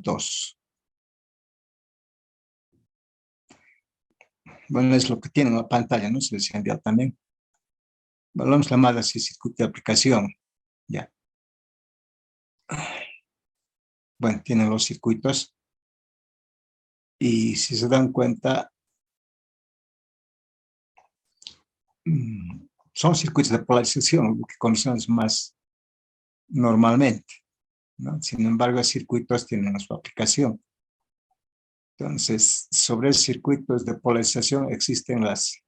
2. Bueno, es lo que tiene en la pantalla, ¿no? Se les ha enviado también. Bueno, vamos a llamar así circuito de aplicación. Ya. Bueno, tienen los circuitos. Y si se dan cuenta, son circuitos de polarización, lo que conocemos más normalmente, ¿no? Sin embargo, los circuitos tienen su aplicación. Entonces, sobre circuitos de polarización existen las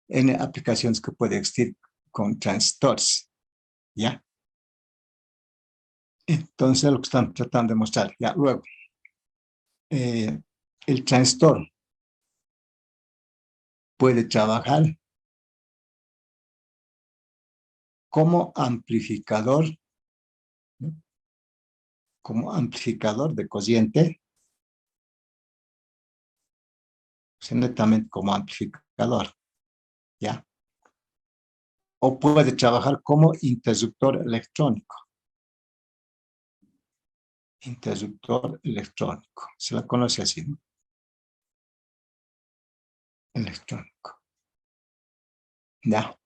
N aplicaciones que puede existir con transistores, ¿ya? Entonces, lo que están tratando de mostrar, ya luego, el transistor puede trabajar como amplificador, ¿no? Como amplificador de cociente, netamente como amplificador, ¿ya? O puede trabajar como interruptor electrónico. Interruptor electrónico, se la conoce así, ¿no? Electrónico. Ya.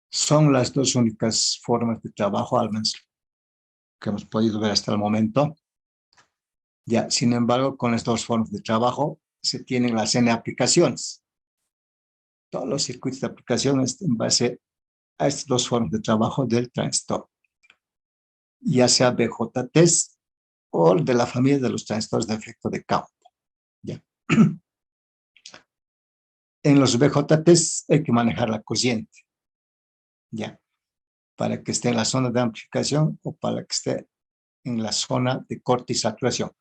Son las dos únicas formas de trabajo, al menos que hemos podido ver hasta el momento. Ya, sin embargo, con las dos formas de trabajo se tienen las N aplicaciones. Todos los circuitos de aplicación en base a estas dos formas de trabajo del transistor, ya sea BJTs o de la familia de los transistores de efecto de campo. ¿Ya? En los BJTs hay que manejar la cociente, ¿ya? Para que esté en la zona de amplificación o para que esté en la zona de corte y saturación.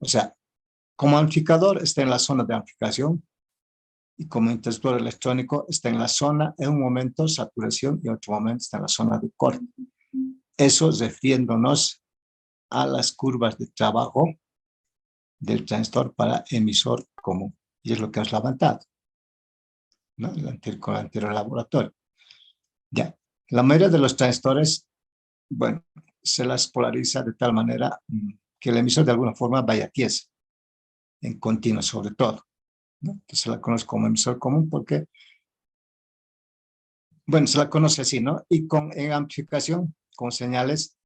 O sea, como amplificador está en la zona de amplificación y como interruptor electrónico está en la zona, en un momento saturación y en otro momento está en la zona de corte. Eso refiriéndonos a las curvas de trabajo del transistor para emisor común. Y es lo que has levantado, ¿no? Con el anterior laboratorio. Ya. La mayoría de los transistores, bueno, se las polariza de tal manera que el emisor de alguna forma vaya tiesa, en continuo sobre todo, ¿no? Entonces se la conoce como emisor común porque, bueno, se la conoce así, ¿no? Y en amplificación, con señales,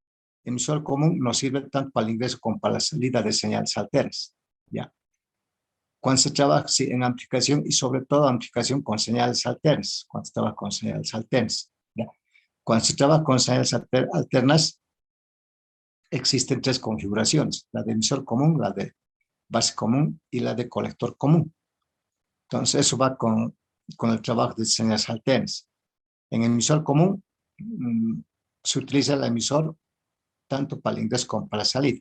emisor común nos sirve tanto para el ingreso como para la salida de señales alternas, ¿ya? Cuando se trabaja sí, en amplificación y sobre todo amplificación con señales alternas, cuando se trabaja con señales alternas, ¿ya? Cuando se trabaja con señales alternas, existen tres configuraciones, la de emisor común, la de base común y la de colector común. Entonces eso va con el trabajo de señales alternas. En emisor común se utiliza el emisor tanto para el ingreso como para la salida.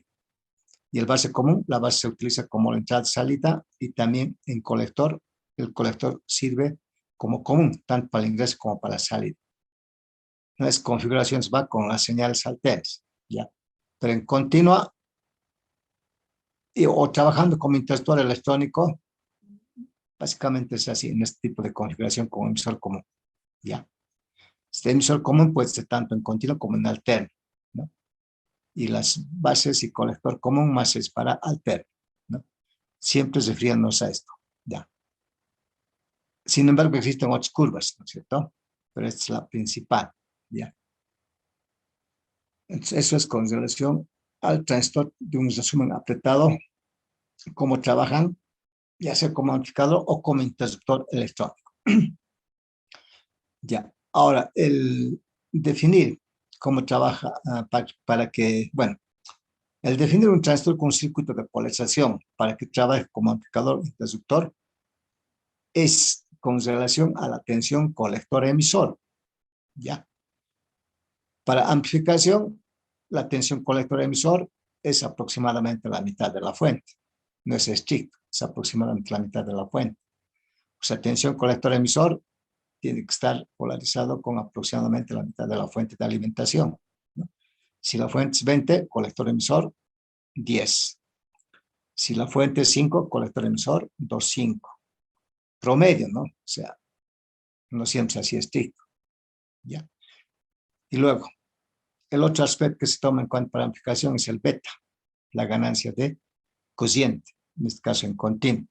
Y el base común, la base se utiliza como la entrada y salida y también en colector, el colector sirve como común, tanto para el ingreso como para la salida. Las configuraciones va con las señales alternas, ¿ya? Pero en continua o trabajando como interruptor electrónico, básicamente es así, en este tipo de configuración como emisor común, ¿ya? Este emisor común puede ser tanto en continuo como en alterno, ¿no? Y las bases y colector común más es para alterno, ¿no? Siempre refiriéndonos a esto, ¿ya? Sin embargo, existen otras curvas, ¿no es cierto? Pero esta es la principal, ¿ya? Entonces, eso es con relación al transistor de un resumen apretado, cómo trabajan, ya sea como amplificador o como interruptor electrónico. Ya, ahora, el definir cómo trabaja para que, bueno, el definir un transistor con un circuito de polarización para que trabaje como amplificador interruptor es con relación a la tensión colector-emisor, ¿ya? Para amplificación, la tensión colector-emisor es aproximadamente la mitad de la fuente. No es estricto, es aproximadamente la mitad de la fuente. O sea, tensión colector-emisor tiene que estar polarizado con aproximadamente la mitad de la fuente de alimentación, ¿no? Si la fuente es 20, colector-emisor, 10. Si la fuente es 5, colector-emisor, 2,5. Promedio, ¿no? O sea, no siempre es así estricto, ¿ya? Y luego, el otro aspecto que se toma en cuenta para amplificación es el beta. la ganancia de cociente, en este caso en continuo.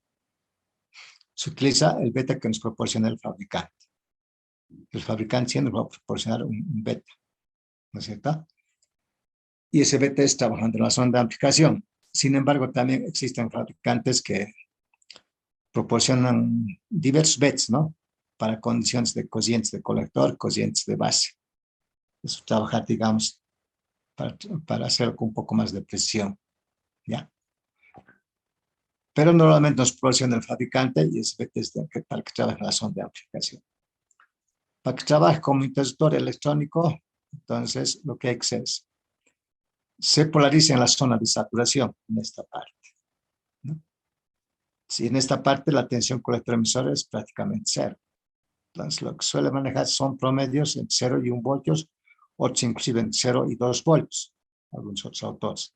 Se utiliza el beta que nos proporciona el fabricante. El fabricante siempre nos va a proporcionar un beta, ¿no es cierto? Y ese beta es trabajando en la zona de amplificación. Sin embargo, también existen fabricantes que proporcionan diversos betas, ¿no? Para condiciones de cocientes de colector, cocientes de base. Eso trabajar, digamos, para hacerlo con un poco más de precisión, ¿ya? Pero normalmente nos proporciona el fabricante y ese beta es para que trabaje en la zona de amplificación. Para que trabaje como interruptor electrónico, entonces lo que hay que hacer es, se polariza en la zona de saturación, en esta parte, ¿no? Si en esta parte la tensión colector-emisor es prácticamente cero. Entonces lo que suele manejar son promedios entre 0 y 1 voltios, otros inclusive entre 0 y 2 voltios, algunos otros autores,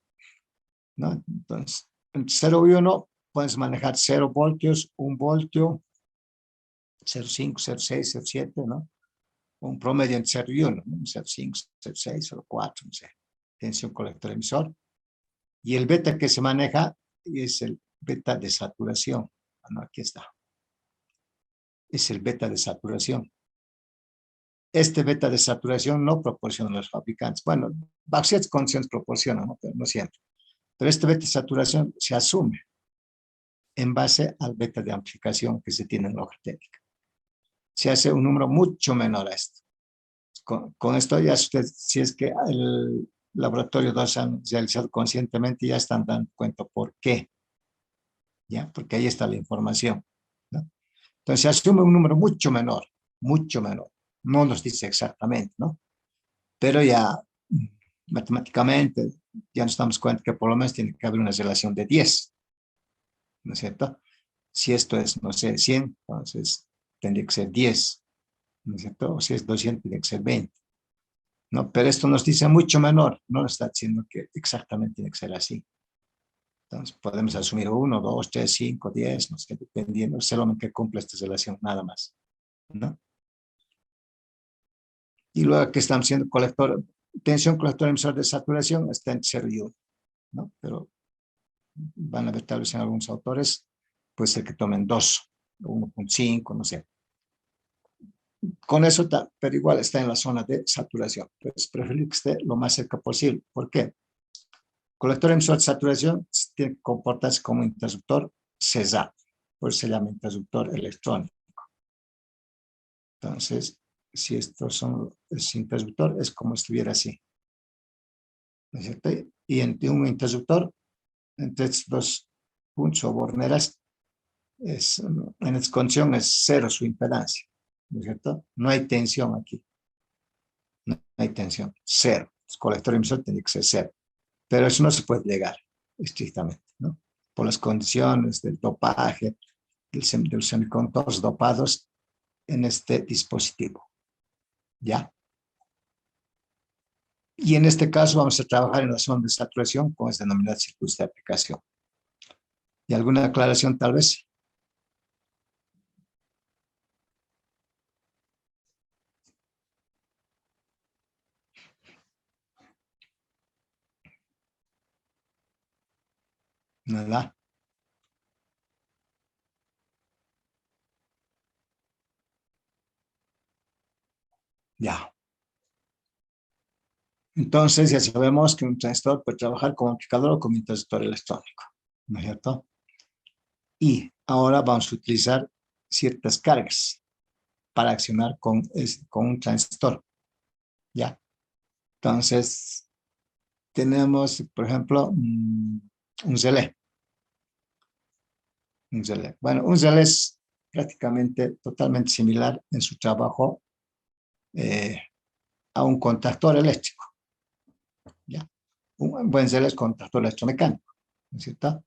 ¿no? Entonces, entre 0 y 1 puedes manejar 0 voltios, 1 voltio, 0,5, 0,6, 0,7, ¿no? Un promedio entre 0 y 1, ¿no? 0,5, 0,6, 0,4, no sé. Tensión colector-emisor. Y el beta que se maneja es el beta de saturación. Bueno, aquí está. Es el beta de saturación. Este beta de saturación no proporcionan los fabricantes. Bueno, bajo ciertas condiciones proporcionan, ¿no? Pero no siempre. Pero este beta de saturación se asume en base al beta de amplificación que se tiene en la hoja técnica. Se hace un número mucho menor a esto. Con esto ya usted, si es que el laboratorio 2 han realizado conscientemente, ya están dando cuenta por qué. ¿Ya? Porque ahí está la información, ¿no? Entonces se asume un número mucho menor, mucho menor. No nos dice exactamente, ¿no? Pero ya matemáticamente ya nos damos cuenta que por lo menos tiene que haber una relación de 10, ¿no es cierto? Si esto es, no sé, 100, entonces tendría que ser 10, ¿no es cierto? O si es 200, tiene que ser 20, ¿no? Pero esto nos dice mucho menor, no nos está diciendo que exactamente tiene que ser así. Entonces podemos asumir 1, 2, 3, 5, 10, no sé, dependiendo, solamente que cumpla esta relación, nada más, ¿no? Y luego que estamos haciendo colector, tensión colector emisor de saturación está en 0 y 1, ¿no? Pero van a ver tal vez en algunos autores, puede ser que tomen 2, 1,5, no sé. Con eso, pero igual está en la zona de saturación. Pues prefiero que esté lo más cerca posible. ¿Por qué? Colector emisor de saturación tiene que comportarse como interruptor cesado, por eso se llama interruptor electrónico. Entonces, si estos son, es interruptor, es como si estuviera así, ¿no es cierto? Y en un interruptor, entre estos dos puntos o borneras, en esta condición es cero su impedancia, ¿no es cierto? No hay tensión aquí, no hay tensión, cero. El colector emisor tiene que ser cero, pero eso no se puede llegar estrictamente, ¿no? Por las condiciones del dopaje, de los semiconductores dopados en este dispositivo, ¿ya? Y en este caso vamos a trabajar en la zona de saturación con esta denominada circuitos de aplicación. ¿Y alguna aclaración tal vez? Nada. Ya. Entonces ya sabemos que un transistor puede trabajar como amplificador o como interruptor electrónico, ¿no es cierto? Y ahora vamos a utilizar ciertas cargas para accionar con un transistor, ¿ya? Entonces tenemos, por ejemplo, un relé. Un relé. Bueno, un relé es prácticamente totalmente similar en su trabajo eh, a un contactor eléctrico, ¿ya? Un buen relé es contactor electromecánico, ¿no es cierto?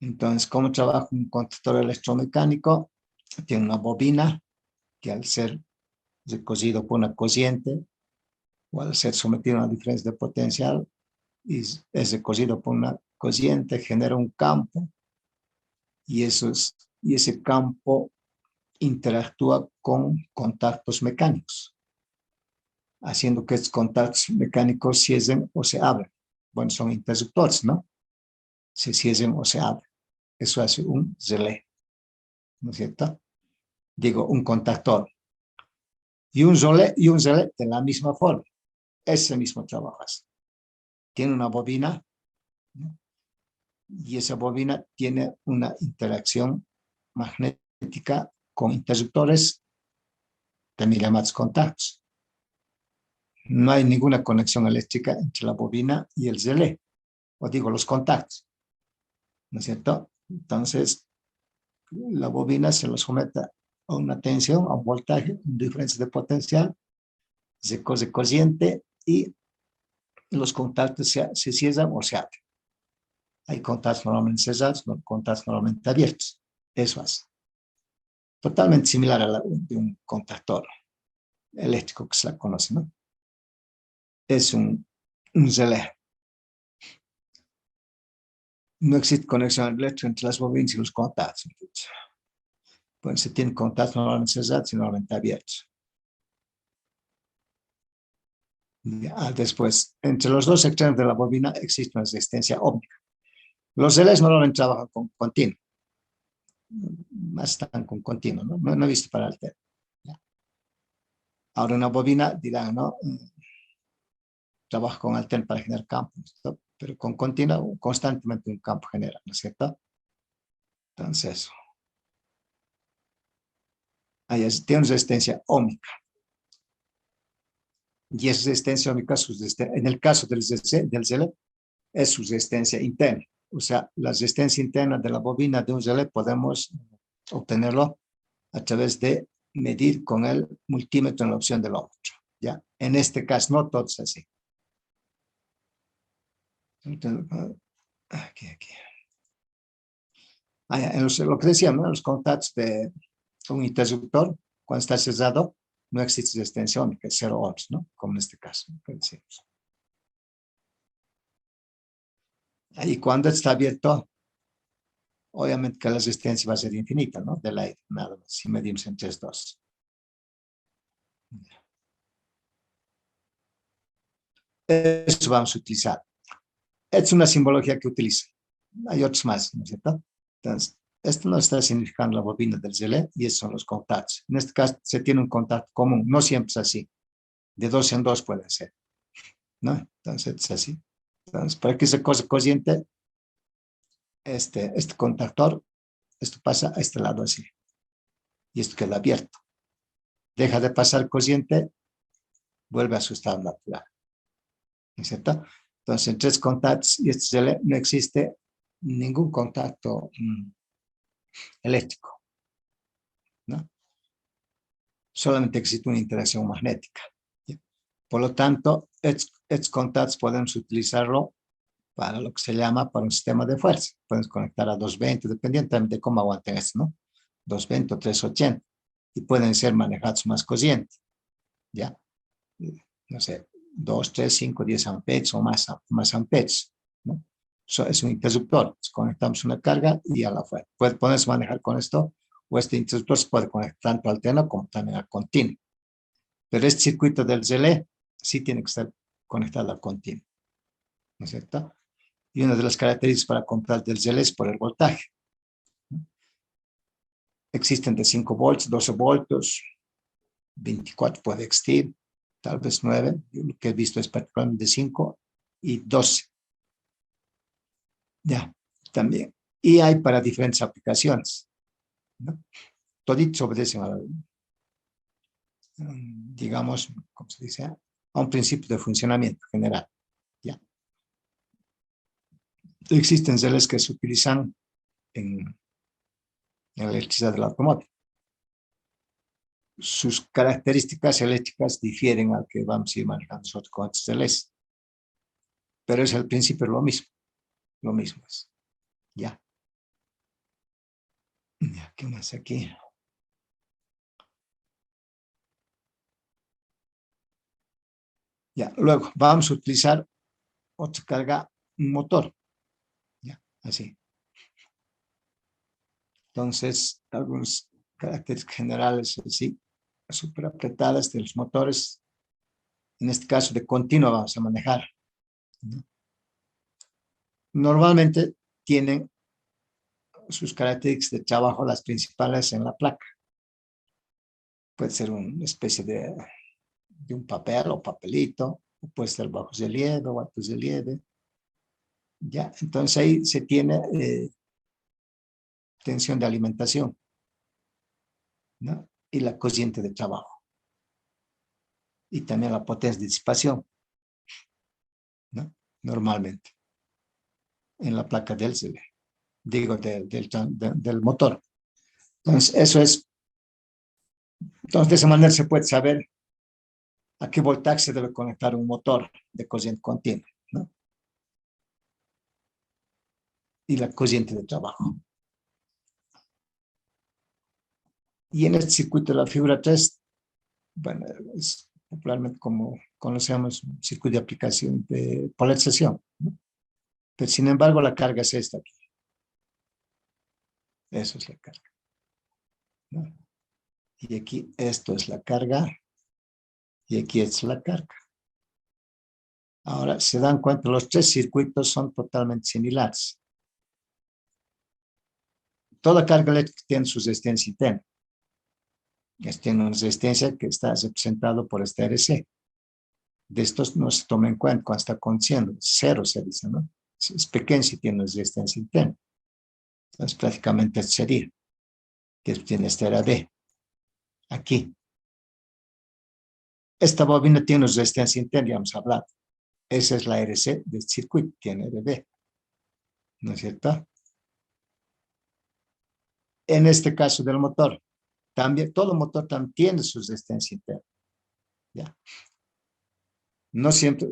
Entonces, ¿cómo trabaja un contactor electromecánico? Tiene una bobina que al ser recocido por una cociente o al ser sometido a una diferencia de potencial y es recocido por una cociente, genera un campo y ese campo interactúa con contactos mecánicos, haciendo que estos contactos mecánicos cierren o se abran. bueno, son interruptores, ¿no? Se cierran o se abren. Eso hace un relé, ¿no es cierto? Digo, un contactor. Y un relé de la misma forma. Ese mismo trabajo hace. Tiene una bobina, ¿no? Y esa bobina tiene una interacción magnética con interruptores, también llamados contactos. No hay ninguna conexión eléctrica entre la bobina y el relé, o digo, los contactos, ¿no es cierto? Entonces, la bobina se lo somete a una tensión, a un voltaje, una diferencia de potencial, se corre corriente y los contactos se cierran o se abren. Hay contactos normalmente cerrados, contactos normalmente abiertos. Eso es totalmente similar a la de un contactor eléctrico que se la conoce, ¿no? Es un relé. No existe conexión eléctrica entre las bobinas y los contactos. Pues se tienen contactos normalmente cerrados y normalmente abiertos. Después, entre los dos extremos de la bobina existe una resistencia óptica. Los relés normalmente trabajan con continuo. Más están con continuo, ¿no? No he visto para alterno. Ahora una bobina dirá, ¿no? Trabaja con alterno para generar campo, ¿no? Pero con continuo constantemente un campo genera, ¿no es cierto? Entonces, ahí tiene una resistencia ómica. Y esa resistencia ómica, en el caso del relé, es su resistencia interna. O sea, la resistencia interna de la bobina de un relé podemos obtenerlo a través de medir con el multímetro en la opción del ómetro. ¿Ya? En este caso, no todo es así. Entonces, aquí. Lo que decía, ¿no? Los contactos de un interruptor, cuando está cerrado, no existe resistencia ómica, es 0 ohms, ¿no? Como en este caso. Y cuando está abierto, obviamente que la resistencia va a ser infinita, ¿no? Del aire, nada más, si medimos en 3,2. Eso vamos a utilizar. Es una simbología que utiliza. Hay otros más, ¿no es cierto? Entonces, esto nos está significando la bobina del relé y esos son los contactos. En este caso, se tiene un contacto común. No siempre es así. De dos en dos puede ser, ¿no? Entonces, es así. Entonces, para que se corra corriente, este contactor, esto pasa a este lado así. Y esto queda abierto. Deja de pasar corriente, vuelve a su estado natural. ¿No es cierto? Entonces, en tres contactos y este relé no existe ningún contacto eléctrico, ¿no? Solamente existe una interacción magnética. ¿Ya? Por lo tanto, estos contactos podemos utilizarlo para lo que se llama para un sistema de fuerza. Podemos conectar a 220, dependiendo también de cómo aguanten esto, ¿no? 220 o 380. Y pueden ser manejados más corriente, ¿ya? No sé, 2, 3, 5, 10 amperes o más amperes, ¿no? Eso es un interruptor. Conectamos una carga y a la fuerza. Puedes manejar con esto, o este interruptor se puede conectar tanto al alterno como también al continuo. Pero este circuito del relé sí tiene que estar conectado al continuo, ¿no es cierto? Y una de las características para comprar del relé es por el voltaje, ¿no? Existen de 5 volts, 12 voltios, 24 puede existir, tal vez 9. Yo lo que he visto es particularmente de 5 y 12. Ya, también. Y hay para diferentes aplicaciones, ¿no? Toditos obedecen a, digamos, ¿cómo se dice? A un principio de funcionamiento general. ¿Ya? Existen relés que se utilizan en la electricidad del automóvil. Sus características eléctricas difieren al que vamos a ir manejando nosotros con estos relés. Pero es al principio lo mismo es. Ya. Ya, ¿qué más aquí? Ya, luego vamos a utilizar otra carga, un motor. Ya, así. Entonces, algunas características generales así, súper apretadas de los motores. En este caso de continuo vamos a manejar, ¿no? Normalmente tienen sus características de trabajo, las principales en la placa. Puede ser una especie de un papel o papelito, o puede ser bajos de relieve o altos de relieve. Ya, entonces ahí se tiene tensión de alimentación, ¿no? Y la corriente de trabajo. Y también la potencia de disipación, ¿no? Normalmente, en la placa del CB, digo, del motor. Entonces, eso es. Entonces, de esa manera se puede saber a qué voltaje se debe conectar un motor de corriente continua, ¿no? Y la corriente de trabajo. Y en este circuito de la figura 3, bueno, es popularmente como conocemos circuito de aplicación de polarización, ¿no? Pero sin embargo la carga es esta aquí. Eso es la carga, ¿no? Y aquí esto es la carga y aquí es la carga. Ahora, se dan cuenta, los tres circuitos son totalmente similares. Toda carga eléctrica tiene su resistencia interna. Tiene una resistencia que está representado por este RC. De estos no se toma en cuenta cuando está conociendo. Cero se dice, ¿no? Es pequeño si tiene resistencia interna. Entonces prácticamente sería que tiene este RD. Aquí. Esta bobina tiene resistencia interna, ya hemos hablado. Esa es la RC del circuito, tiene RD. ¿No es cierto? En este caso del motor, también, todo motor también tiene su resistencia interna. ¿Ya? No siempre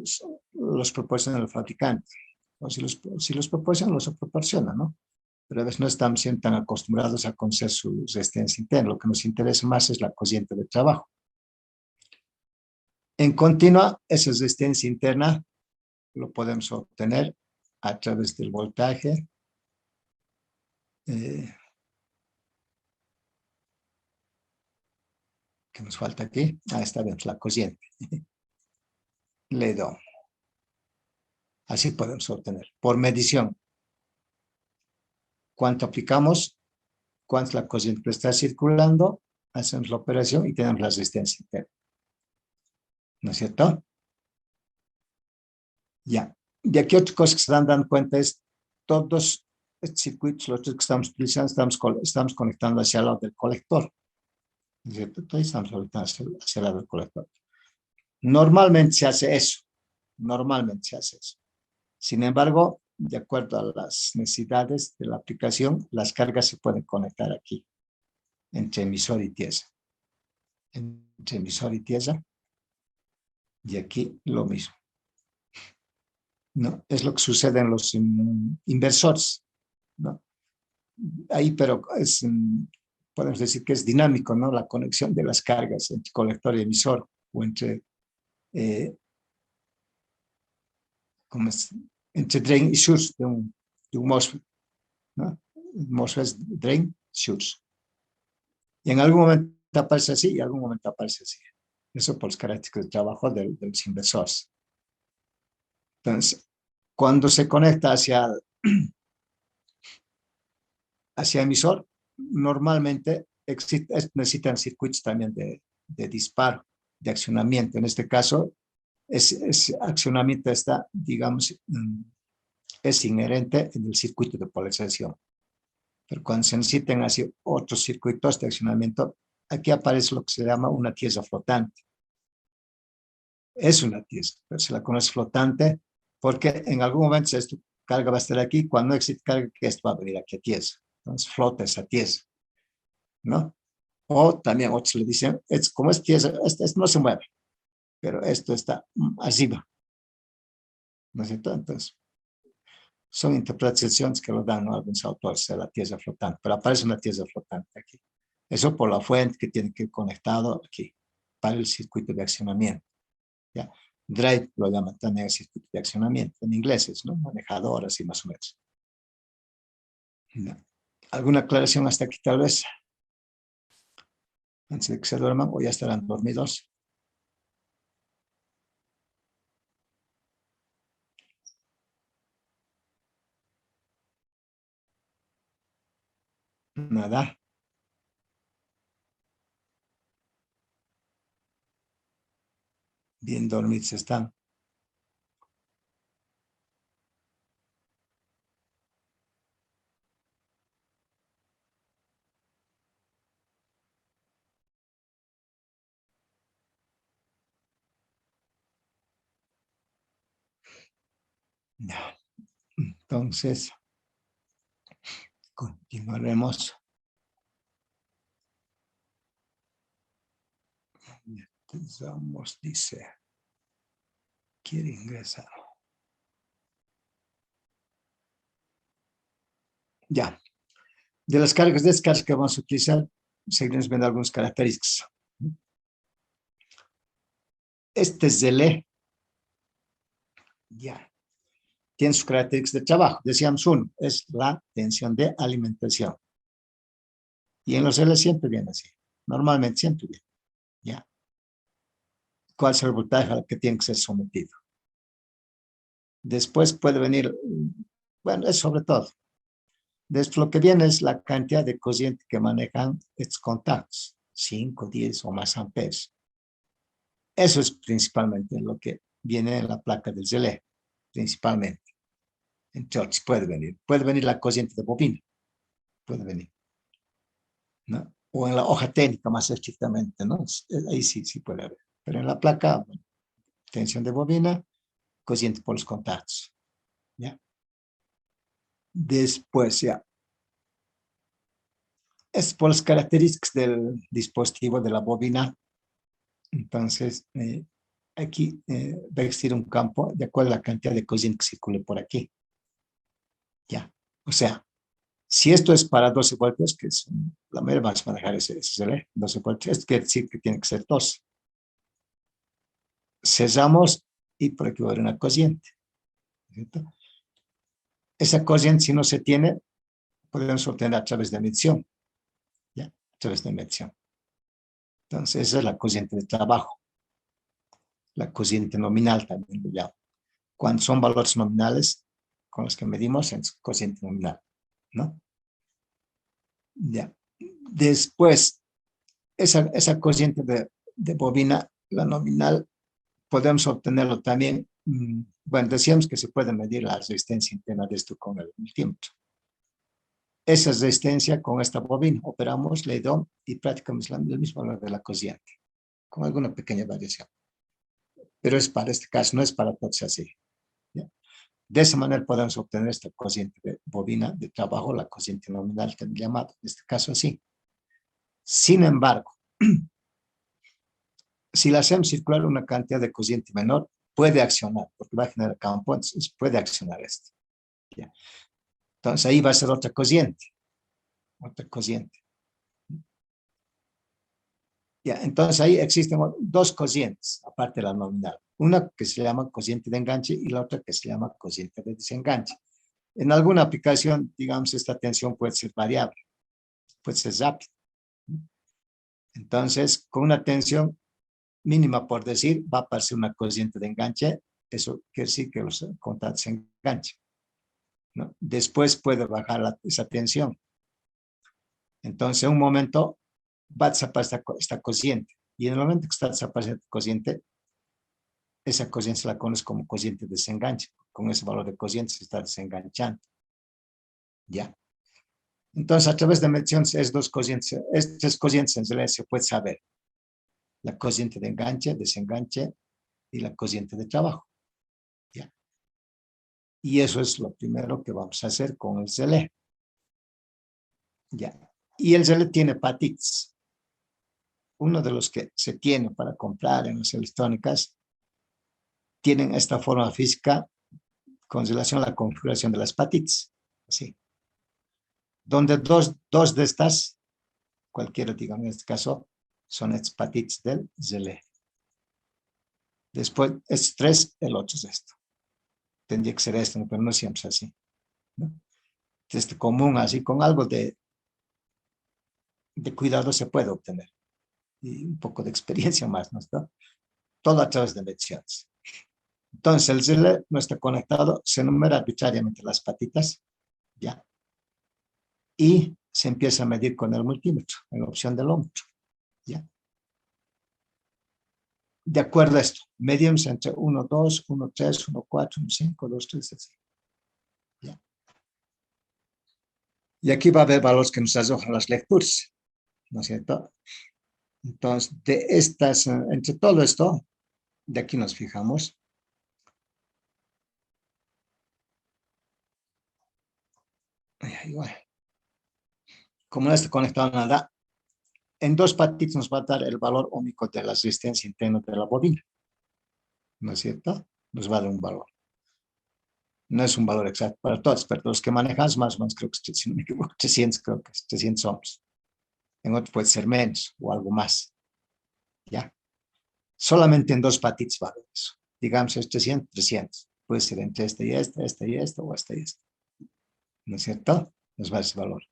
los proporciona el fabricante. O si los proporcionan, los proporcionan, ¿no? Pero a veces no estamos siempre tan acostumbrados a conocer su resistencia interna. Lo que nos interesa más es la corriente de trabajo. En continua, esa resistencia interna lo podemos obtener a través del voltaje. ¿Qué nos falta aquí? Está bien, la corriente. Le doy. Así podemos obtener. Por medición. ¿Cuánto aplicamos? ¿Cuánto es la corriente que está circulando? Hacemos la operación y tenemos la resistencia interna. ¿No es cierto? Ya. De aquí otra cosa que se dan dando cuenta es todos estos circuitos, los que estamos utilizando, estamos conectando hacia el lado del colector. ¿No es cierto? Entonces estamos conectando hacia el lado del colector. Normalmente se hace eso. Normalmente se hace eso. Sin embargo, de acuerdo a las necesidades de la aplicación, las cargas se pueden conectar aquí, entre emisor y tiesa. Entre emisor y tiesa. Y aquí lo mismo. ¿No? Es lo que sucede en los inversores, ¿no? Ahí, pero podemos decir que es dinámico, ¿no? La conexión de las cargas entre colector y emisor, o entre, ¿cómo es? Entre drain y source de un MOSFET, ¿no? MOSFET es drain, source. Y en algún momento aparece así y en algún momento aparece así. Eso por las características de trabajo de los inversores. Entonces, cuando se conecta hacia emisor, normalmente necesitan circuitos también de disparo, de accionamiento. En este caso, ese accionamiento está, digamos, es inherente en el circuito de polarización. Pero cuando se necesitan así otros circuitos de accionamiento, aquí aparece lo que se llama una tiesa flotante. Es una tiesa, pero se la conoce flotante porque en algún momento esta carga va a estar aquí, cuando no existe carga, que esto va a venir aquí a tiesa. Entonces flota esa tiesa, ¿no? O también otros le dicen, como es tiesa, esto no se mueve, pero esto está arriba, ¿no es cierto? Entonces, son interpretaciones que lo dan, ¿no? Algunos autores de la tiesa flotante, pero aparece una tiesa flotante aquí. Eso por la fuente que tiene que ir conectado aquí, para el circuito de accionamiento. ¿Ya? Drive lo llaman también el circuito de accionamiento, en inglés, ¿no? Manejador, así más o menos. ¿No? ¿Alguna aclaración hasta aquí tal vez? Antes de que se duerman o ya estarán dormidos. Nada. Bien dormidos están. Ya. Entonces, continuaremos. Empezamos, dice, quiere ingresar. Ya. De las cargas y descargas que vamos a utilizar, seguiremos viendo algunas características. Este ZL, ya, tiene sus características de trabajo. Decíamos uno, es la tensión de alimentación. Y en los ZL siempre viene así. Normalmente siempre viene. Ya. ¿Cuál es el voltaje al que tiene que ser sometido? Después puede venir, bueno, es sobre todo. Después lo que viene es la cantidad de corriente que manejan estos contactos, 5, 10 o más amperes. Eso es principalmente lo que viene en la placa del relé, principalmente. Entonces puede venir la corriente de bobina, puede venir, ¿no? O en la hoja técnica más estrictamente, ¿no? Ahí sí puede haber. Pero en la placa, bueno, tensión de bobina, corriente por los contactos, ¿ya? Después, ya. Es por las características del dispositivo de la bobina. Entonces, aquí va a existir un campo de acuerdo a la cantidad de corriente que circule por aquí. Ya. O sea, si esto es para 12 voltios, que es la mayoría vamos a manejar ese relé, 12 voltios, esto quiere decir que tiene que ser 12. Cerramos y por aquí va a haber una corriente, ¿cierto? Esa corriente, si no se tiene, podemos obtener a través de medición, ¿ya? A través de medición. Entonces, esa es la corriente de trabajo. La corriente nominal también lo llamo. Cuando son valores nominales con los que medimos, es corriente nominal, ¿no? Ya. Después, esa corriente de bobina, la nominal, podemos obtenerlo también. Bueno, decíamos que se puede medir la resistencia interna de esto con el multímetro. Esa resistencia con esta bobina operamos, le doy y practicamos el mismo valor de la corriente, con alguna pequeña variación. Pero es para este caso, no es para todos así. ¿Ya? De esa manera podemos obtener esta corriente de bobina de trabajo, la corriente nominal que hemos llamado, en este caso así. Sin embargo, si la hacemos circular una cantidad de corriente menor, puede accionar, porque va a generar campo, entonces puede accionar esto. ¿Ya? Entonces ahí va a ser otra corriente. Otra corriente. ¿Ya? Entonces ahí existen dos corrientes, aparte de la nominal. Una que se llama corriente de enganche y la otra que se llama corriente de desenganche. En alguna aplicación, digamos, esta tensión puede ser variable, puede ser rápida. Entonces, con una tensión mínima, por decir, va a aparecer una corriente de enganche. Eso quiere decir que los contactos se enganchan, ¿no? Después puede bajar esa tensión. Entonces, en un momento va a desaparecer esta corriente. Y en el momento que está desapareciendo esta corriente, esa corriente se la conoce como corriente de desenganche. Con ese valor de corriente se está desenganchando. ¿Ya? Entonces, a través de mediciones, estas corrientes en realidad se puede saber. La corriente de enganche, desenganche y la corriente de trabajo. ¿Ya? Y eso es lo primero que vamos a hacer con el relé. ¿Ya? Y el relé tiene PATIX. Uno de los que se tiene para comprar en las electrónicas tienen esta forma física con relación a la configuración de las PATIX. Así. Donde dos de estas, cualquiera, digamos en este caso, son estos PATIX del relé. Después, es 3, el otro es esto. Tendría que ser esto, pero no siempre es así, ¿no? Este común, así, con algo de cuidado se puede obtener. Y un poco de experiencia más, ¿no está? Todo a través de mediciones. Entonces, el relé no está conectado, se enumera arbitrariamente las patitas, ¿ya? Y se empieza a medir con el multímetro, en la opción del ómetro. ¿Ya? De acuerdo a esto, medimos entre 1, 2, 1, 3, 1, 4, 1, 5, 2, 3, así. ¿Ya? Y aquí va a haber valores que nos arrojan las lecturas, ¿no es cierto? Entonces, de estas, entre todo esto, de aquí nos fijamos. Igual. Como no está conectado a nada, en dos patitos nos va a dar el valor ómico de la resistencia interna de la bobina, ¿no es cierto? Nos va a dar un valor. No es un valor exacto para todos, pero los que manejamos más o menos, creo que, si no me equivoco, 300, creo que es 300 ohms. En otro puede ser menos o algo más, ¿ya? Solamente en dos patitos va a haber eso. Digamos, es 300, 300. Puede ser entre este y este y este, o este y este. ¿No es cierto? Nos va a dar ese valor.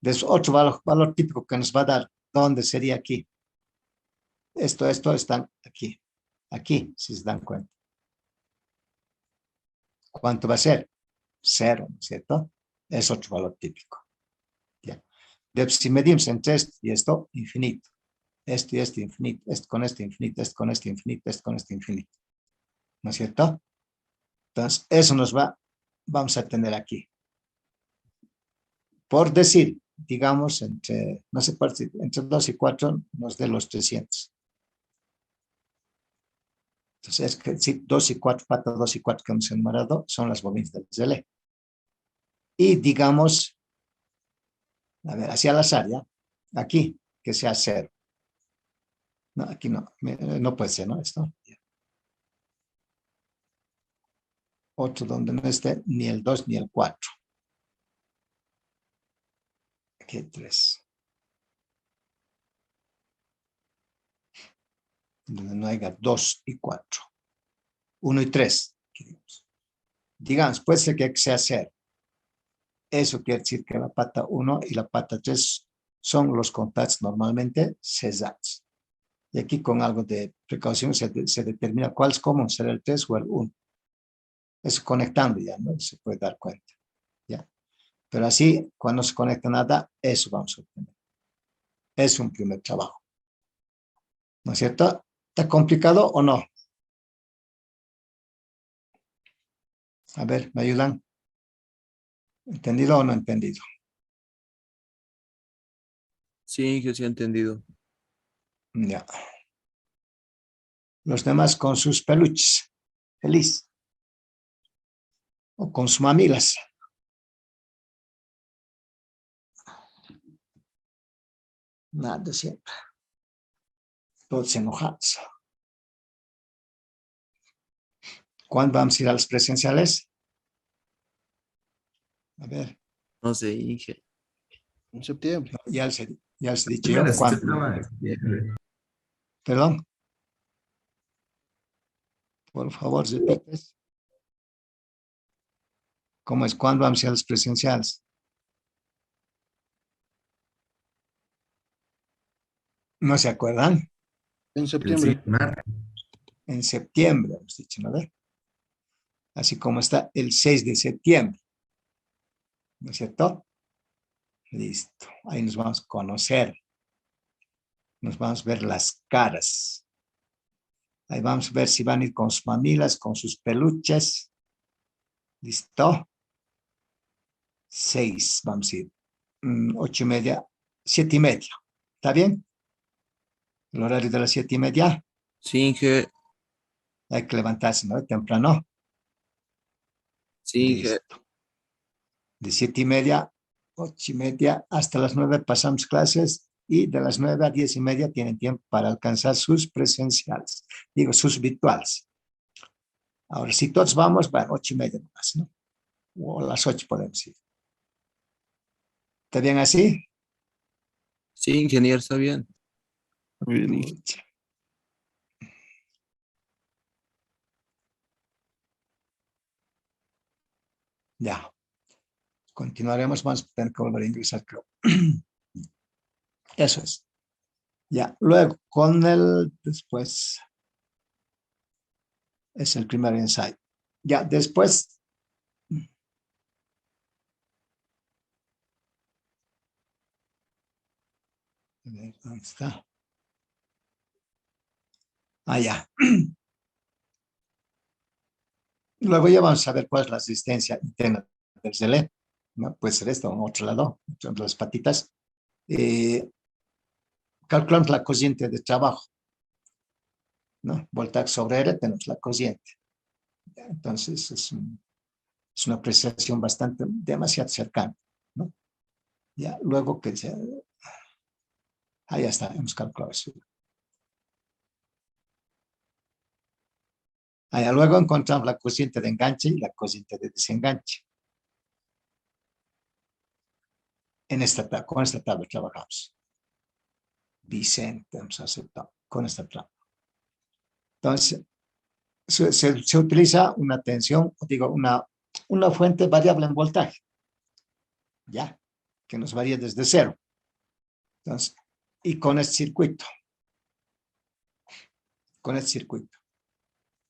Después, otro valor típico que nos va a dar, ¿dónde sería aquí? Esto están aquí. Aquí, si se dan cuenta. ¿Cuánto va a ser? 0, ¿no es cierto? Es otro valor típico. ¿Ya? Después, si medimos entre esto y esto, infinito. Esto y este infinito, esto con este infinito, esto con este infinito, esto con este infinito. ¿No es cierto? Entonces, eso vamos a tener aquí. Por decir, digamos, no sé, entre 2 y 4 nos dé los 300. Entonces, es que sí, 2 y 4, pata 2 y 4 que hemos enumerado son las bobinas del relé. Y digamos, a ver, hacia la área, aquí, que sea 0. No, aquí no puede ser, ¿no? Esto. Otro donde no esté ni el 2 ni el 4. Aquí hay 3. Donde no haya 2 y 4. 1 y 3. Digamos, puede ser que sea 0. Eso quiere decir que la pata 1 y la pata 3 son los contactos normalmente cesados. Y aquí con algo de precaución se determina cuál es común, será el 3 o el 1. Eso conectando ya, ¿no? Se puede dar cuenta. ¿Ya? Pero así, cuando se conecta nada, eso vamos a obtener. Es un primer trabajo. ¿No es cierto? ¿Está complicado o no? A ver, ¿me ayudan? ¿Entendido o no entendido? Sí, que sí he entendido. Ya. Los demás con sus peluches. Feliz. O con sus mamilas. Nada, siempre. Todos enojados. ¿Cuándo vamos a ir a las presenciales? A ver, No sé, Inge. En septiembre. ya les he dicho Primera yo. cita ¿Cuándo? estaba en septiembre. Perdón. Por favor, repites. ¿Cómo es? ¿Cuándo vamos a ir a las presenciales? ¿No se acuerdan? En El septiembre. 5 de marzo. En septiembre, hemos dicho, ¿no? Así como está el 6 de septiembre. ¿No es cierto? Listo. Ahí nos vamos a conocer. Nos vamos a ver las caras. Ahí vamos a ver si van a ir con sus mamilas, con sus peluches. ¿Listo? 6, vamos a ir. 8:30, 7:30. ¿Está bien? El horario de las 7:30. Sí, Inge. Hay que levantarse, ¿no? Temprano. Sí, Inge. Listo. De 7:30, 8:30, hasta las 9 pasamos clases y de las 9 a 10:30 tienen tiempo para alcanzar sus presenciales. Digo, sus virtuales. Ahora, si todos vamos, bueno, 8:30 más, ¿no? O a las 8 podemos ir. ¿Está bien así? Sí, ingeniero, está bien. Muy bien, Inge. Pucha. Ya. Continuaremos, vamos a tener que volver a ingresar, creo. Eso es. Ya. Luego, después, es el primer ensayo. Ya, después, ver, ¿dónde está? Ah, ya. Luego ya vamos a ver cuál es la resistencia interna del relé, ¿no? Puede ser esto, en otro lado, entre las patitas. Calculamos la corriente de trabajo, ¿no? Voltaje sobre R tenemos la corriente. Entonces es una apreciación bastante, demasiado cercana, ¿no? Ya, luego que ya, ahí está, hemos calculado eso. Allá luego encontramos la corriente de enganche y la corriente de desenganche. Con esta tabla trabajamos. Vicente, hemos aceptado con esta tabla. Entonces, se utiliza una tensión, digo, una fuente variable en voltaje, ya, que nos varía desde cero. Entonces, y con este circuito.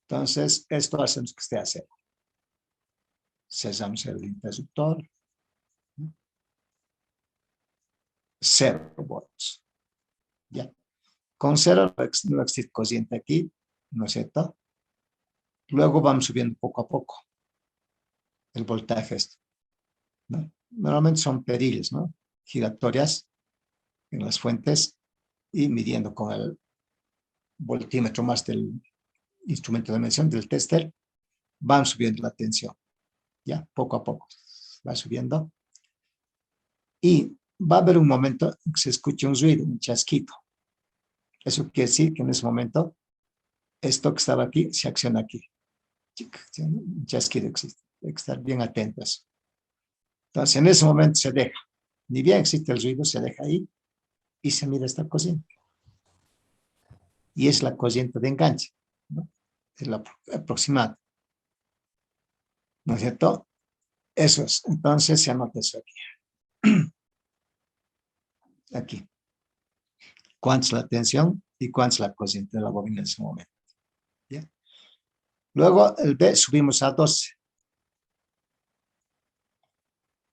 Entonces, esto hacemos que esté a cero. Cerramos el interruptor. 0 volts. ¿Ya? Con 0 no existe corriente aquí, ¿no es cierto? Luego vamos subiendo poco a poco el voltaje, ¿no? Normalmente son perillas, ¿no? Giratorias en las fuentes y midiendo con el voltímetro más del instrumento de medición, del tester, van subiendo la tensión, ¿ya? Poco a poco va subiendo. Y va a haber un momento en que se escuche un ruido, un chasquido. Eso quiere decir que en ese momento esto que estaba aquí se acciona aquí. Un chasquido existe, hay que estar bien atentos. Entonces en ese momento se deja, ni bien existe el ruido, se deja ahí y se mira esta corriente. Y es la corriente de enganche, ¿no? Es la aproximada, ¿no es cierto? Eso es, entonces se anota eso aquí. Aquí. ¿Cuánto es la tensión y cuánto es la corriente de la bobina en ese momento? ¿Ya? Luego el B subimos a 12.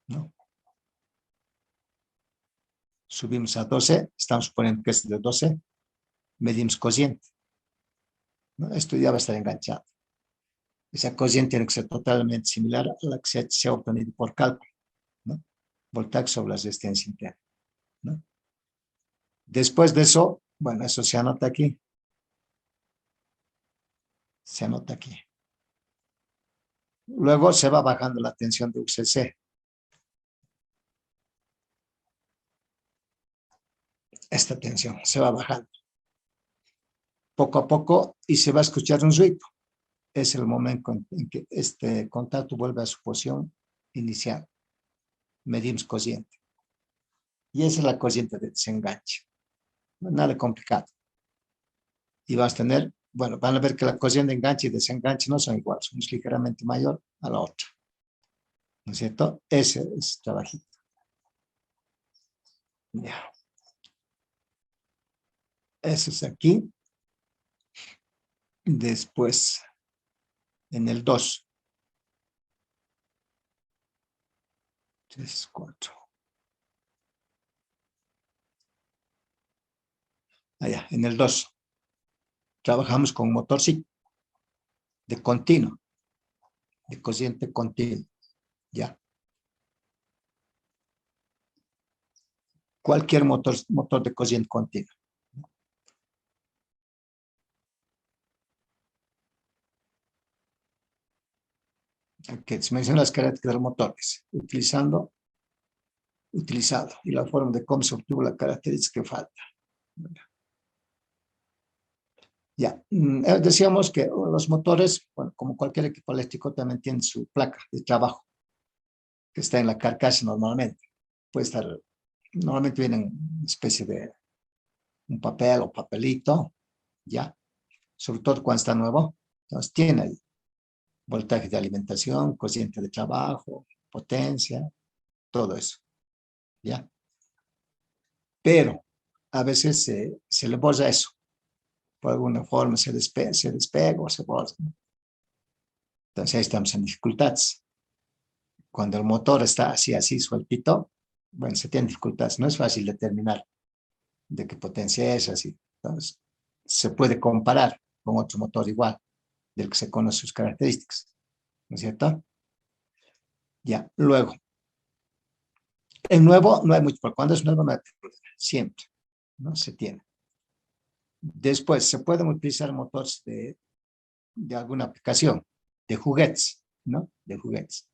¿No? Subimos a 12, estamos poniendo que es de 12, medimos corriente, ¿no? Esto ya va a estar enganchado. Esa corriente tiene que ser totalmente similar a la que se ha obtenido por cálculo, ¿no? Voltaje sobre la resistencia interna, ¿no? Después de eso, bueno, eso se anota aquí. Se anota aquí. Luego se va bajando la tensión de UCC. Esta tensión se va bajando. Poco a poco y se va a escuchar un ruido. Es el momento en que este contacto vuelve a su posición inicial. Medimos corriente. Y esa es la corriente de desenganche. No es nada complicado. Y vas a tener, bueno, van a ver que la corriente de enganche y desenganche no son iguales, son ligeramente mayor a la otra. ¿No es cierto? Ese es trabajito. Ya. Eso es aquí. Después, en el 2. 3, 4. Allá, en el 2. Trabajamos con motor sí, de continuo, de corriente continua. Ya. Cualquier motor de corriente continua. Que se mencionan las características del motor, utilizado, y la forma de cómo se obtuvo la característica que falta. Ya, decíamos que los motores, bueno, como cualquier equipo eléctrico, también tienen su placa de trabajo, que está en la carcasa normalmente. Puede estar, normalmente viene en una especie de un papel o papelito, ya, sobre todo cuando está nuevo. Entonces tiene ahí voltaje de alimentación, corriente de trabajo, potencia, todo eso, ya. Pero a veces se le borra eso, por alguna forma se despega o se borra. Entonces ahí estamos en dificultades. Cuando el motor está así sueltito, bueno, se tienen dificultades, no es fácil determinar de qué potencia es, así. Entonces, se puede comparar con otro motor igual, del que se conoce sus características, ¿no es cierto? Ya, luego, el nuevo no hay mucho, porque cuando es nuevo no hay problema, siempre, ¿no? Se tiene. Después, se pueden utilizar motores de alguna aplicación, de juguetes, ¿no? De juguetes.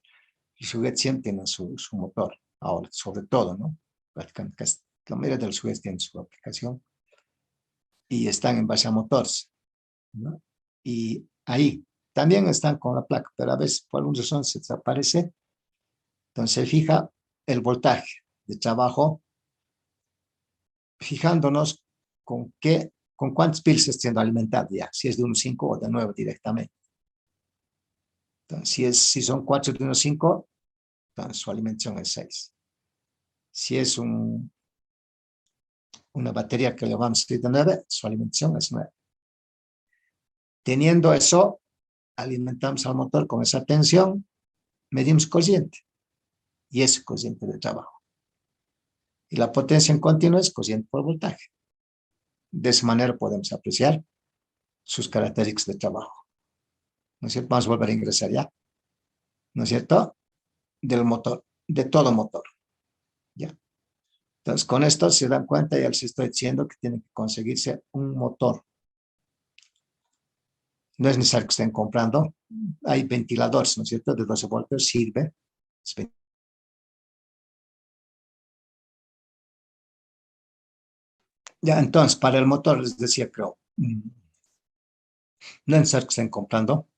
Los juguetes siempre tienen su motor, ahora, sobre todo, ¿no? Prácticamente la mayoría de los juguetes tienen su aplicación y están en base a motores, ¿no? Y ahí también están con la placa, pero a veces por alguna razón se desaparece. Entonces se fija el voltaje de trabajo, fijándonos con cuántos pilas está siendo alimentado ya, si es de 1.5 o de 9 directamente. Entonces, si son 4 de 1.5, entonces su alimentación es 6. Si es una batería que le vamos a decir de 9, su alimentación es 9. Teniendo eso, alimentamos al motor con esa tensión, medimos cociente, y es cociente de trabajo. Y la potencia en continuo es cociente por voltaje. De esa manera podemos apreciar sus características de trabajo. ¿No es cierto? Vamos a volver a ingresar ya. ¿No es cierto? Del motor, de todo motor. ¿Ya? Entonces, con esto se dan cuenta, ya les estoy diciendo que tienen que conseguirse un motor. No es necesario que estén comprando. Hay ventiladores, ¿no es cierto? De 12 voltios, sirve. Ya, entonces, para el motor les decía, creo, no es necesario que estén comprando,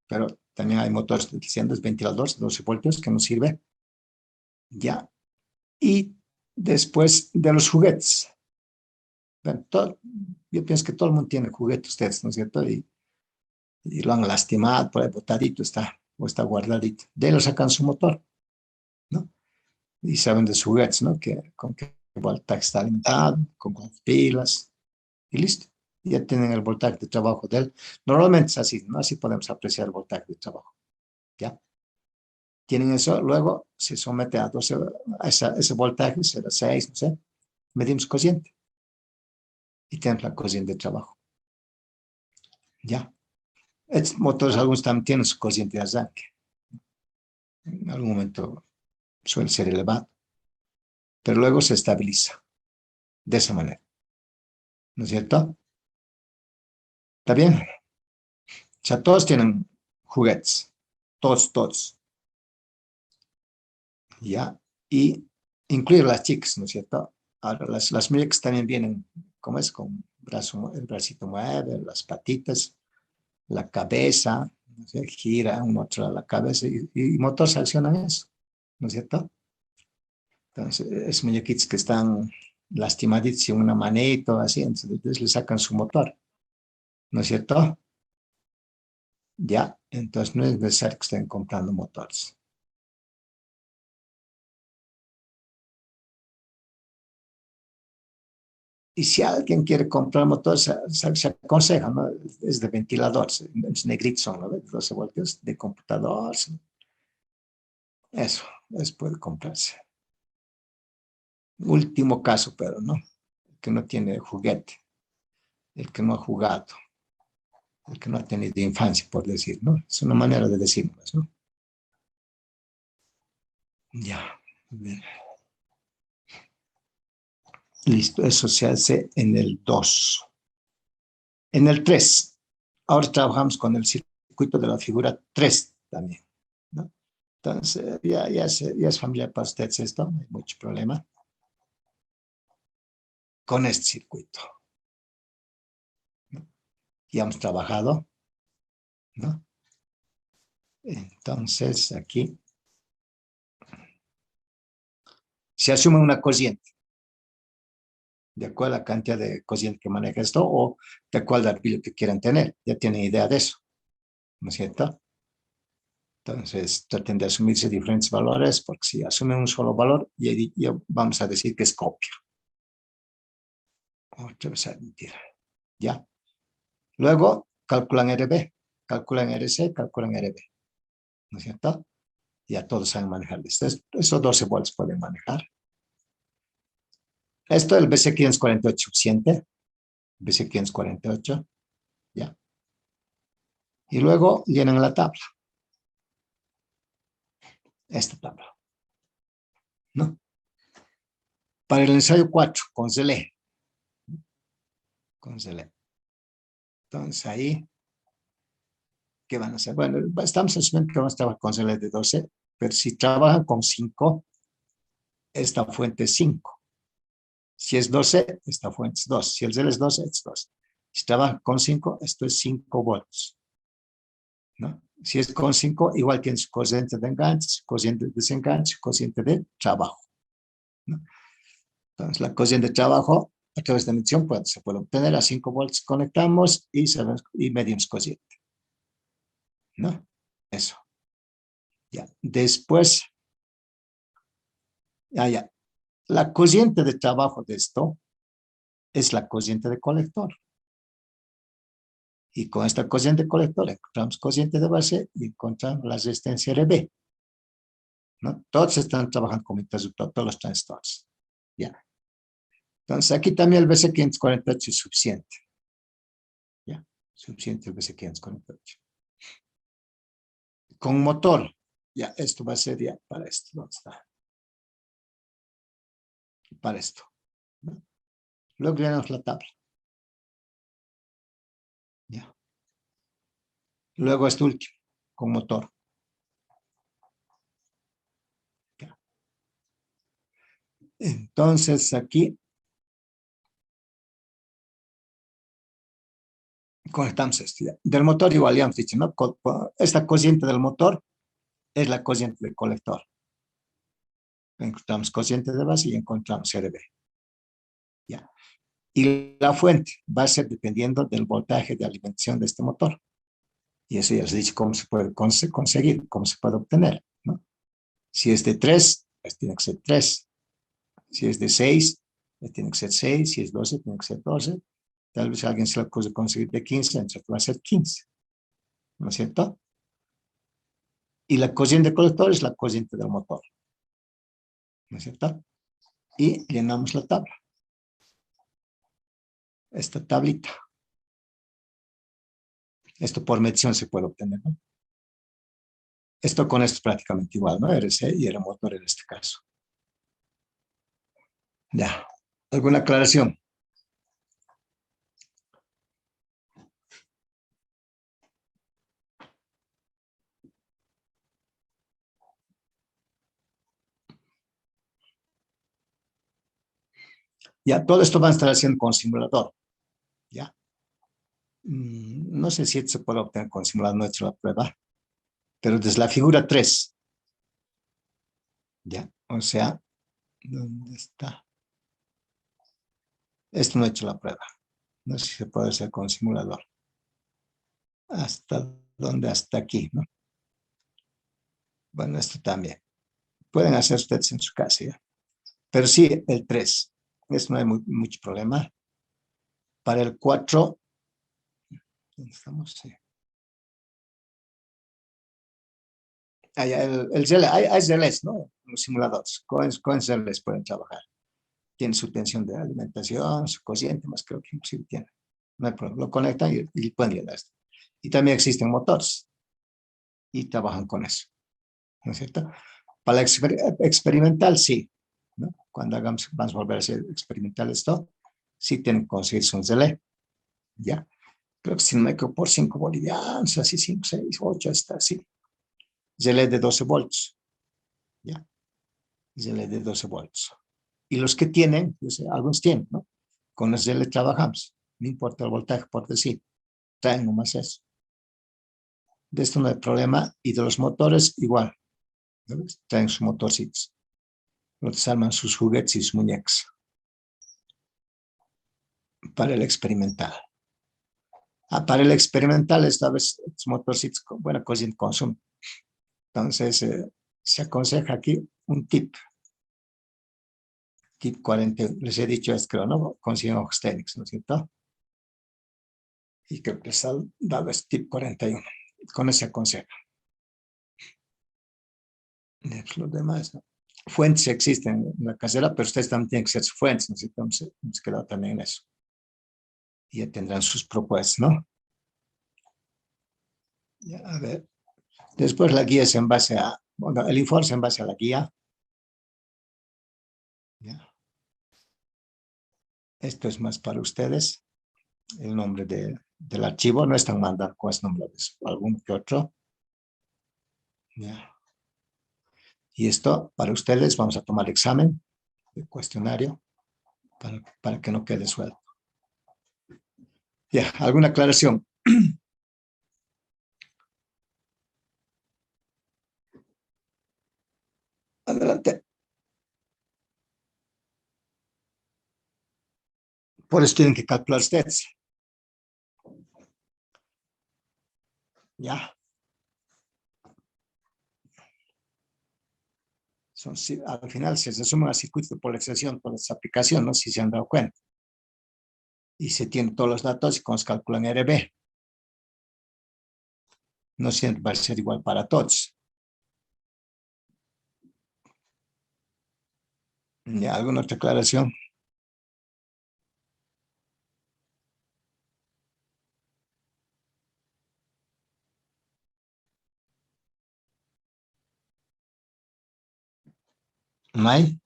pero también hay motores diciendo, es ventiladores de 12 voltios que nos sirve. Ya. Y después de los juguetes. Bueno, yo pienso que todo el mundo tiene juguetes ustedes, ¿no es cierto? Y lo han lastimado, por ahí botadito está, o está guardadito. De ahí lo sacan su motor, ¿no? Y saben de sus juguetes, ¿no? Con qué voltaje está alimentado, con cuántas pilas, y listo. Ya tienen el voltaje de trabajo de él. Normalmente es así, ¿no? Así podemos apreciar el voltaje de trabajo, ¿ya? Tienen eso, luego se somete a 12, ese voltaje, será 6, no sé, medimos cociente y tenemos la cociente de trabajo, ¿ya? Estos motores, algunos también tienen su cociente de arranque. En algún momento suele ser elevado, pero luego se estabiliza de esa manera, ¿no es cierto? ¿Está bien? O sea, todos tienen juguetes, todos, ¿ya? Y incluir las chicas, ¿no es cierto? Ahora, las muñecas también vienen, ¿cómo es? Con el bracito mueve, las patitas, la cabeza, ¿no sé? Gira uno otro la cabeza y motores accionan eso, ¿no es cierto? Entonces, es muñequitos que están lastimaditos en una manito, así, entonces le sacan su motor, ¿no es cierto? Ya, entonces no es necesario que estén comprando motores. Y si alguien quiere comprar motores, se aconseja, ¿no? Es de ventiladores, es negritos son, ¿no? 12 voltios de computadores. Eso puede comprarse. Último caso, pero no, el que no tiene juguete, el que no ha jugado, el que no ha tenido infancia, por decir, ¿no? Es una manera de decirlo, ¿no? Ya, bien. Listo, eso se hace en el 2. En el 3, ahora trabajamos con el circuito de la figura 3 también, ¿no? Entonces, ya es familiar para ustedes esto, no hay mucho problema con este circuito, ¿no? Ya hemos trabajado, ¿no? Entonces, aquí se asume una corriente, de acuerdo a la cantidad de corriente que maneja esto o de acuerdo al pilo que quieran tener. Ya tienen idea de eso, ¿no es cierto? Entonces, traten de asumirse diferentes valores, porque si asumen un solo valor, ya vamos a decir que es copia. Otra vez a mentira. ¿Ya? Luego, calculan RB, calculan RC, calculan RB. ¿No es cierto? Ya todos saben manejar esto. Esos 12 volts pueden manejar. Esto el BC548 suficiente. BC548. Ya. Y luego llenan la tabla. Esta tabla. ¿No? Para el ensayo 4, con Zelé. Con Zelé. Entonces ahí, ¿qué van a hacer? Bueno, estamos asumiendo que vamos a trabajar con Zelé de 12, pero si trabajan con 5, esta fuente es 5. Si es 12, esta fuente es 2. Si el Zelé es 12, es 2. Si trabajan con 5, esto es 5 volts. ¿No? Si es con 5, igual tiene su cociente de enganche, su cociente de desenganche, su cociente de trabajo. ¿No? Entonces, la cociente de trabajo, a través de medición, pues, se puede obtener a 5 volts, conectamos y medimos cociente. ¿No? Eso. Ya. Después, ya. La cociente de trabajo de esto es la cociente de colector. Y con esta cociente de colector encontramos cociente de base y encontramos la resistencia RB. ¿No? Todos están trabajando con interruptor, todos los transistores. Ya. Entonces aquí también el BC548 es suficiente. Ya. Suficiente el BC548. Con motor. Ya, esto va a ser ya para esto. ¿Dónde está? Para esto. ¿No? Luego llenamos la tabla. Ya. Luego este último, con motor. Ya. Entonces aquí conectamos esto. Ya. Del motor igual ya hemos dicho, ¿no? Esta cociente del motor es la cociente del colector. Encontramos cociente de base y encontramos RB. Ya. Y la fuente va a ser dependiendo del voltaje de alimentación de este motor. Y eso ya les he dicho cómo se puede conseguir, cómo se puede obtener, ¿no? Si es de 3, pues tiene que ser 3. Si es de 6, pues tiene que ser 6. Si es 12, tiene que ser 12. Tal vez alguien se lo puede conseguir de 15, entonces va a ser 15. ¿No es cierto? Y la cociente de colector es la cociente del motor. ¿No es cierto? Y llenamos la tabla. Esta tablita. Esto por medición se puede obtener, ¿no? Esto con esto es prácticamente igual, ¿no? RC y el motor en este caso. Ya. ¿Alguna aclaración? Ya, todo esto va a estar haciendo con simulador. Ya. No sé si esto se puede obtener con simulador, no he hecho la prueba. Pero desde la figura 3. Ya. O sea, ¿dónde está? Esto no he hecho la prueba. No sé si se puede hacer con simulador. ¿Hasta dónde? Hasta aquí, ¿no? Bueno, esto también. Pueden hacer ustedes en su casa, ¿ya? Pero sí, el 3. Esto no hay mucho problema. Para el 4, ¿dónde estamos? Sí. El ZLS, hay ZLS, ¿no? Los simuladores. Con ZLS pueden trabajar. Tiene su tensión de alimentación, su cociente, más creo que inclusive tiene. No hay problema. Lo conectan y pueden llenar esto. Y también existen motores. Y trabajan con eso. ¿No es cierto? Para la experimental, sí. ¿No? Cuando vamos a volver a hacer experimental esto, sí tienen que conseguirse un ZLE. ¿Ya? Creo que si no me equivoco por 5 bolivianos, así 5, 6, 8, está así. ZLE de 12 volts. ¿Ya? ZLE de 12 volts. Y los que tienen, pues, algunos tienen, ¿no? Con los ZLE trabajamos. No importa el voltaje, por decir. Traen nomás eso. De esto no hay problema. Y de los motores, igual. ¿Sabes? Traen sus motorcitos. Los arman sus juguetes y sus muñecas. Para el experimental. Para el experimental, esta vez, los motorcitos con buena cocina consumo. Entonces, se aconseja aquí un tip. Tip 40. Les he dicho, es creo, ¿no? Consiguen ojos técnicos, ¿no es cierto? Y creo que les ha dado este tip 41. Con ese aconsejo. Los demás, ¿no? fuentes existen en la casera, pero ustedes también tienen que ser sus fuentes, ¿no? Entonces, hemos quedado también en eso. Y ya tendrán sus propuestas, ¿no? Ya, a ver. Después la guía es en base a, bueno, el informe es en base a la guía. Ya. Esto es más para ustedes. El nombre del archivo, no están mandando con ese nombre, es algún que otro. Ya. Y esto, para ustedes, vamos a tomar examen, el cuestionario, para que no quede suelto. Ya, ¿alguna aclaración? Adelante. Por eso tienen que calcular ustedes. Ya. Al final se resumen a circuitos de polarización por esa aplicación, no sé si se han dado cuenta. Y se tienen todos los datos y cuando se calculan RB. No siempre va a ser igual para todos. ¿Ya? ¿Alguna otra aclaración? ¿No hay?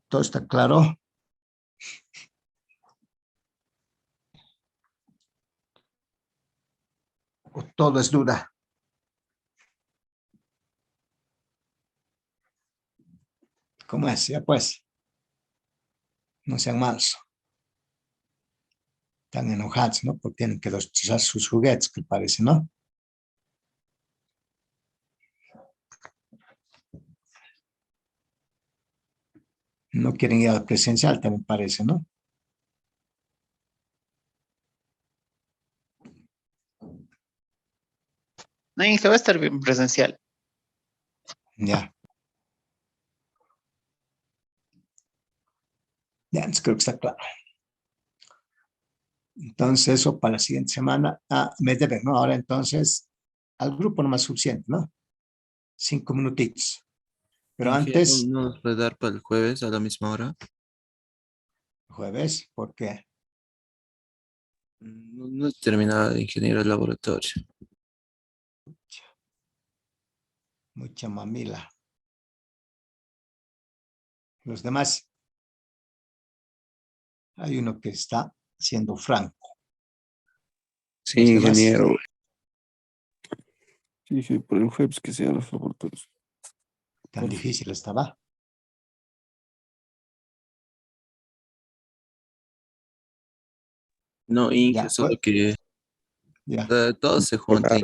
¿Todo está claro? ¿O todo es duda? ¿Cómo es? Ya pues, no sean malos. Están enojados, ¿no? Porque tienen que usar sus juguetes, que parece, ¿no? No quieren ir al presencial, también parece, ¿no? No, y se va a estar bien presencial. Ya. Ya, entonces creo que está claro. Entonces, eso para la siguiente semana. Me deben, ¿no? Ahora entonces, al grupo no más suficiente, ¿no? 5 minutitos. Pero Ingeniero, antes, ¿no nos puede dar para el jueves a la misma hora? jueves, porque No he terminado de ingeniero el laboratorio. mucha mamila. Los demás, hay uno que está siendo franco. Sí, Los demás, ingeniero. Sí, sí, por el jueves que sean los laboratorios. tan difícil estaba. No, Inge, Ya, solo que ya. todos se juntan.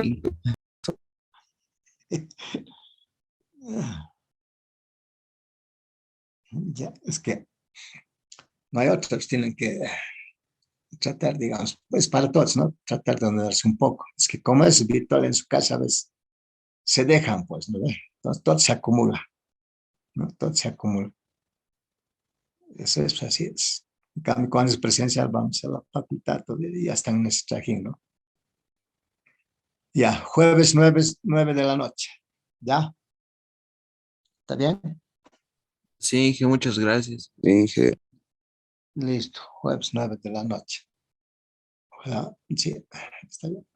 Ya, es que no hay otros, tienen que tratar, digamos, pues para todos, ¿no? Tratar de ordenarse un poco. Es que como es virtual en su casa, a veces se dejan, pues, ¿no? Entonces todo se acumula, ¿no? Todo se acumula. Eso es así. Es. En cambio, cuando es presencial, vamos a la facultad, todo el día están en ese trajín, ¿no? Ya, jueves 9 de la noche. ¿Ya? ¿Está bien? Sí, Inge, muchas gracias. Inge, Listo, jueves 9 de la noche. Ya, sí, está bien.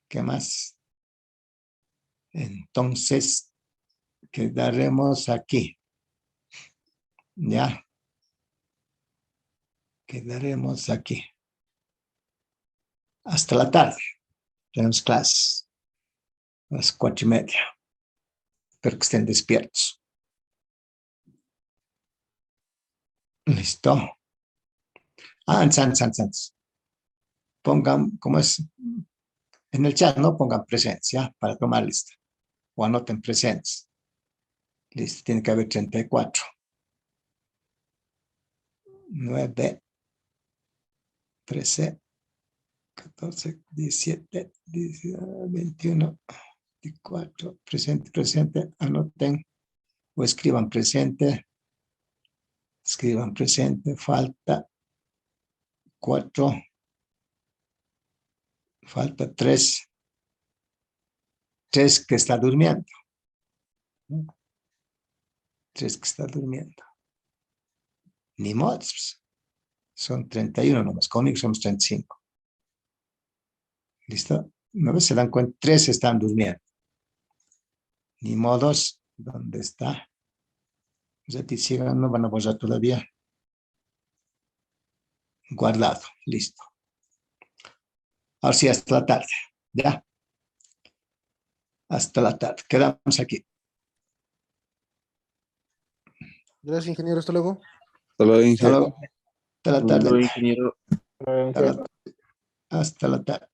¿Qué más? Entonces, quedaremos aquí. Ya, quedaremos aquí. Hasta la tarde. Tenemos clases a las 4:30. Espero que estén despiertos. Listo. Antes. Pongan, ¿cómo es? En el chat, ¿no? Pongan presencia para tomar lista. O anoten presentes. Listo, tiene que haber 34. 9, 13, 14, 17, 21, 24. Presente. Anoten o escriban presente. Escriban presente. Falta 4. Falta 3. 3 que está durmiendo. ¿no? 3 que está durmiendo. Ni modo, pues. Son 31 nomás. Conmigo somos 35. ¿Listo? ¿No ves? Se dan cuenta, 3 están durmiendo. Ni modos, ¿dónde está? Sigan, no van a borrar todavía. Guardado, listo. Ahora sí, hasta la tarde. ¿Ya? Hasta la tarde. Quedamos aquí. Gracias, ingeniero. Hasta luego. Hasta luego, Hasta ingeniero. luego. Hasta la tarde. Lo ingeniero. Hasta la tarde.